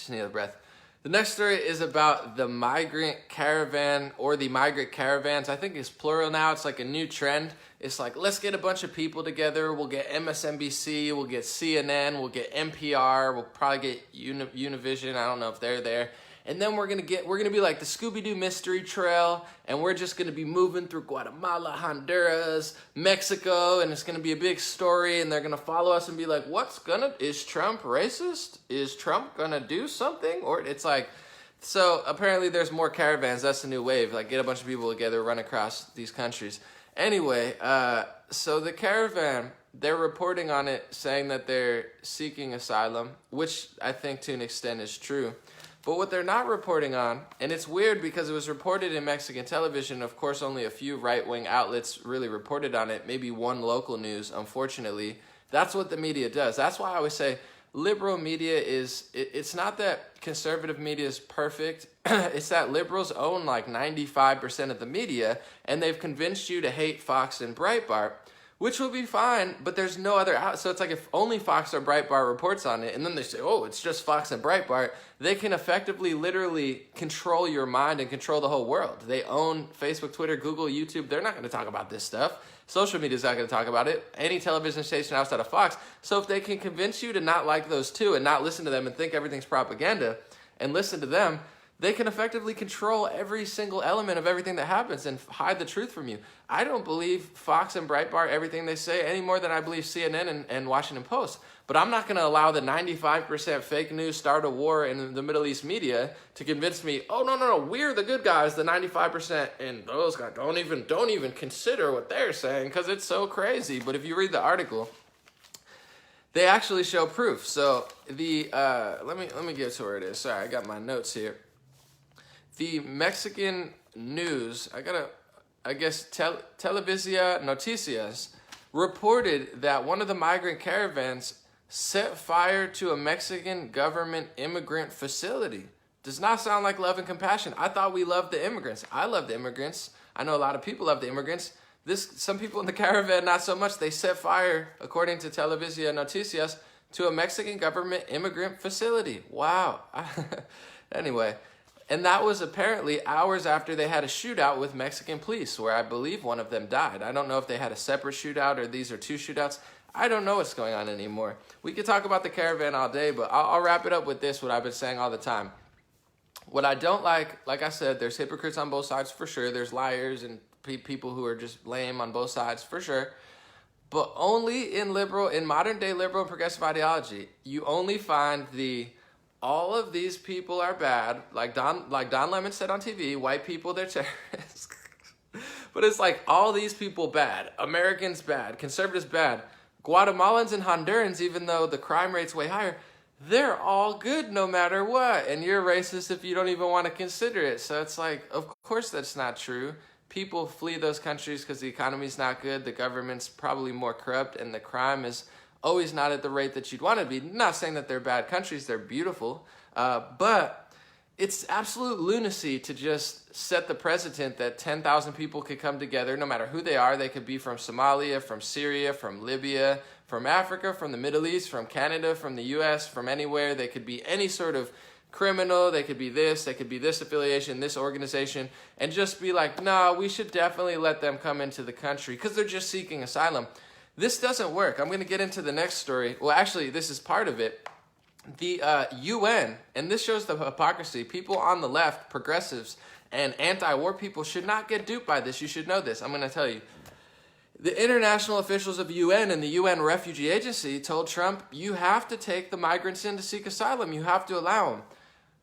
Just need a breath. The next story is about the migrant caravan, or the migrant caravans. I think it's plural now. It's like a new trend. It's like, let's get a bunch of people together. We'll get MSNBC, we'll get CNN, we'll get NPR, we'll probably get Univision. I don't know if they're there. And then we're gonna be like the Scooby-Doo Mystery Trail, and we're just gonna be moving through Guatemala, Honduras, Mexico, and it's gonna be a big story, and they're gonna follow us and be like, is Trump racist? Is Trump gonna do something? Or it's like, so apparently there's more caravans. That's the new wave. Like, get a bunch of people together, run across these countries. Anyway, so the caravan, they're reporting on it, saying that they're seeking asylum, which I think to an extent is true. But what they're not reporting on, and it's weird because it was reported in Mexican television, of course only a few right-wing outlets really reported on it, maybe one local news, unfortunately. That's what the media does. That's why I always say liberal media it's not that conservative media is perfect, it's that liberals own like 95% of the media, and they've convinced you to hate Fox and Breitbart, which will be fine, but there's no other out. So it's like if only Fox or Breitbart reports on it, and then they say, oh, it's just Fox and Breitbart, they can effectively, literally control your mind and control the whole world. They own Facebook, Twitter, Google, YouTube. They're not going to talk about this stuff. Social media is not going to talk about it. Any television station outside of Fox. So if they can convince you to not like those two and not listen to them and think everything's propaganda and listen to them, they can effectively control every single element of everything that happens and hide the truth from you. I don't believe Fox and Breitbart, everything they say, any more than I believe CNN and Washington Post. But I'm not going to allow the 95% fake news start a war in the Middle East media to convince me, oh, no, we're the good guys, the 95%, and those guys don't even consider what they're saying because it's so crazy. But if you read the article, they actually show proof. So the let me get to where it is. Sorry, I got my notes here. The Mexican news, Televisia Noticias, reported that one of the migrant caravans set fire to a Mexican government immigrant facility. Does not sound like love and compassion. I thought we loved the immigrants. I love the immigrants. I know a lot of people love the immigrants. Some people in the caravan, not so much. They set fire, according to Televisia Noticias, to a Mexican government immigrant facility. Wow. Anyway. And that was apparently hours after they had a shootout with Mexican police, where I believe one of them died. I don't know if they had a separate shootout or these are two shootouts. I don't know what's going on anymore. We could talk about the caravan all day, but I'll wrap it up with this, what I've been saying all the time. What I don't like I said, there's hypocrites on both sides for sure. There's liars and people who are just lame on both sides for sure. But only in modern day liberal and progressive ideology, you only find all of these people are bad, like Don Lemon said on TV, white people, they're terrorists. But it's like all these people bad, Americans bad, conservatives bad, Guatemalans and Hondurans, even though the crime rate's way higher, they're all good no matter what, and you're racist if you don't even want to consider it. So it's like, of course that's not true. People flee those countries because the economy's not good, the government's probably more corrupt, and the crime is always not at the rate that you'd want to be. Not saying that they're bad countries, they're beautiful, but it's absolute lunacy to just set the precedent that 10,000 people could come together, no matter who they are. They could be from Somalia, from Syria, from Libya, from Africa, from the Middle East, from Canada, from the US, from anywhere. They could be any sort of criminal, they could be this affiliation, this organization, and just be like, no, we should definitely let them come into the country because they're just seeking asylum. This doesn't work. I'm going to get into the next story. Well, actually, this is part of it. The UN, and this shows the hypocrisy. People on the left, progressives, and anti-war people should not get duped by this. You should know this. I'm going to tell you. The international officials of UN and the UN Refugee Agency told Trump, you have to take the migrants in to seek asylum. You have to allow them.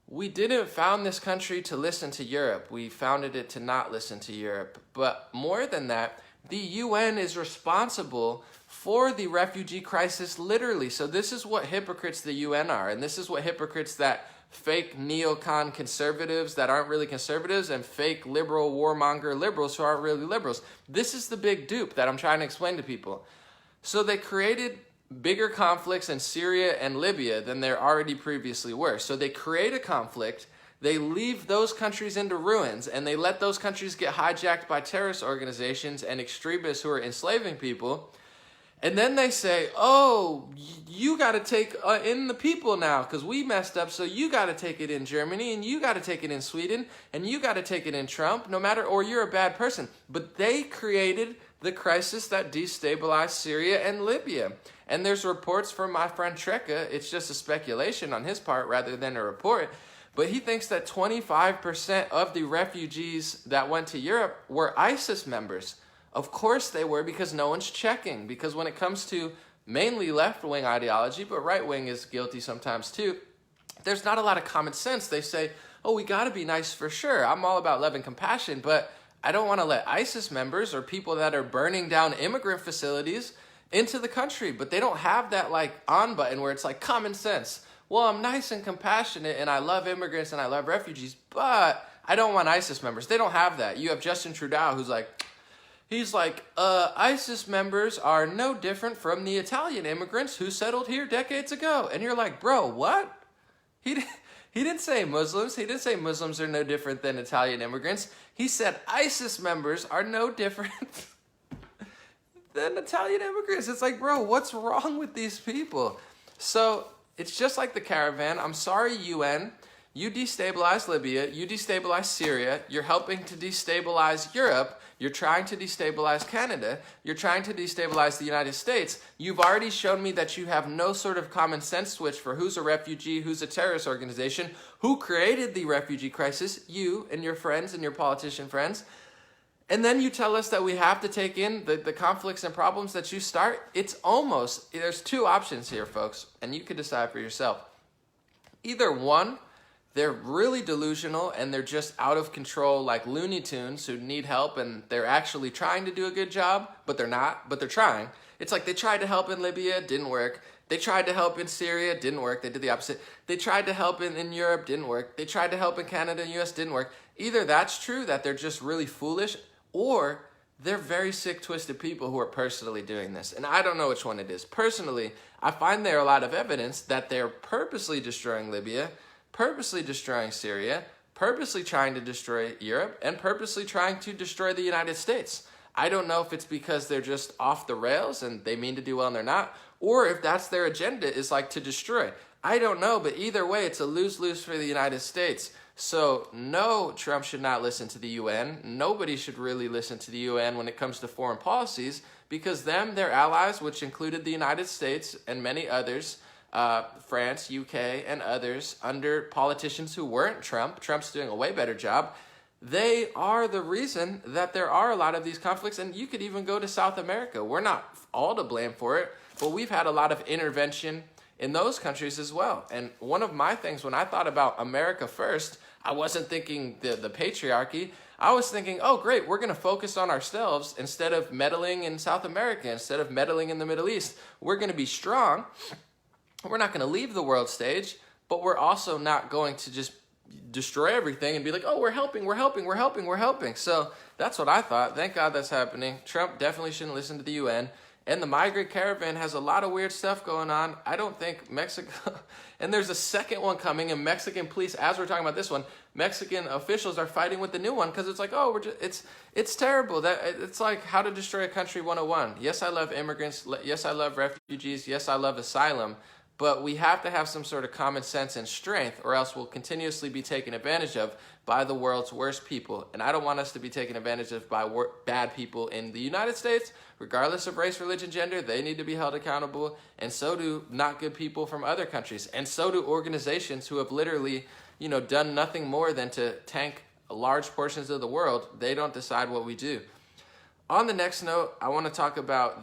We didn't found this country to listen to Europe. We founded it to not listen to Europe. But more than that, the UN is responsible for the refugee crisis, literally. So this is what hypocrites the UN are, and this is what hypocrites that fake neocon conservatives that aren't really conservatives and fake liberal warmonger liberals who aren't really liberals. This is the big dupe that I'm trying to explain to people. So they created bigger conflicts in Syria and Libya than there already previously were. So they create a conflict, they leave those countries into ruins, and they let those countries get hijacked by terrorist organizations and extremists who are enslaving people. And then they say, oh, you got to take in the people now because we messed up. So you got to take it in Germany, and you got to take it in Sweden, and you got to take it in Trump, no matter, or you're a bad person. But they created the crisis that destabilized Syria and Libya. And there's reports from my friend Trecca. It's just a speculation on his part rather than a report. But he thinks that 25% of the refugees that went to Europe were ISIS members. Of course they were, because no one's checking. Because when it comes to mainly left-wing ideology, but right-wing is guilty sometimes too, there's not a lot of common sense. They say, oh, we got to be nice for sure. I'm all about love and compassion, but I don't want to let ISIS members or people that are burning down immigrant facilities into the country. But they don't have that like on button where it's like common sense. Well, I'm nice and compassionate and I love immigrants and I love refugees, but I don't want ISIS members. They don't have that. You have Justin Trudeau who's like, ISIS members are no different from the Italian immigrants who settled here decades ago. And you're like, bro, what? He didn't say Muslims. He didn't say Muslims are no different than Italian immigrants. He said ISIS members are no different than Italian immigrants. It's like, bro, what's wrong with these people? So it's just like the Caravan. I'm sorry, UN. You destabilize Libya. You destabilize Syria. You're helping to destabilize Europe. You're trying to destabilize Canada. You're trying to destabilize the United States. You've already shown me that you have no sort of common sense switch for who's a refugee, who's a terrorist organization, who created the refugee crisis, you and your friends and your politician friends. And then you tell us that we have to take in the conflicts and problems that you start. It's almost, there's two options here, folks, and you can decide for yourself. Either one, they're really delusional and they're just out of control like Looney Tunes who need help and they're actually trying to do a good job, but they're not, but they're trying. It's like they tried to help in Libya, didn't work. They tried to help in Syria, didn't work. They did the opposite. They tried to help in Europe, didn't work. They tried to help in Canada and US, didn't work. Either that's true, that they're just really foolish, or they're very sick, twisted people who are personally doing this. And I don't know which one it is. Personally, I find there a lot of evidence that they're purposely destroying Libya, purposely destroying Syria, purposely trying to destroy Europe, and purposely trying to destroy the United States. I don't know if it's because they're just off the rails and they mean to do well and they're not, or if that's their agenda is like to destroy. I don't know, but either way, it's a lose-lose for the United States. So no, Trump should not listen to the UN. Nobody should really listen to the UN when it comes to foreign policies, because their allies, which included the United States and many others, France, UK, and others, under politicians who weren't Trump. Trump's doing a way better job. They are the reason that there are a lot of these conflicts, and you could even go to South America. We're not all to blame for it, but we've had a lot of intervention in those countries as well. And one of my things when I thought about America first, I wasn't thinking the patriarchy. I was thinking, oh, great, we're going to focus on ourselves instead of meddling in South America, instead of meddling in the Middle East. We're going to be strong. We're not going to leave the world stage, but we're also not going to just destroy everything and be like, oh, we're helping. So that's what I thought. Thank God that's happening. Trump definitely shouldn't listen to the UN. And the migrant caravan has a lot of weird stuff going on. I don't think Mexico, and there's a second one coming, and Mexican police, as we're talking about this one, Mexican officials are fighting with the new one because it's like, oh, it's terrible. It's like how to destroy a country 101. Yes, I love immigrants. Yes, I love refugees. Yes, I love asylum. But we have to have some sort of common sense and strength, or else we'll continuously be taken advantage of by the world's worst people. And I don't want us to be taken advantage of by bad people in the United States, regardless of race, religion, gender. They need to be held accountable, and so do not good people from other countries, and so do organizations who have literally, done nothing more than to tank large portions of the world. They don't decide what we do. On the next note, I want to talk about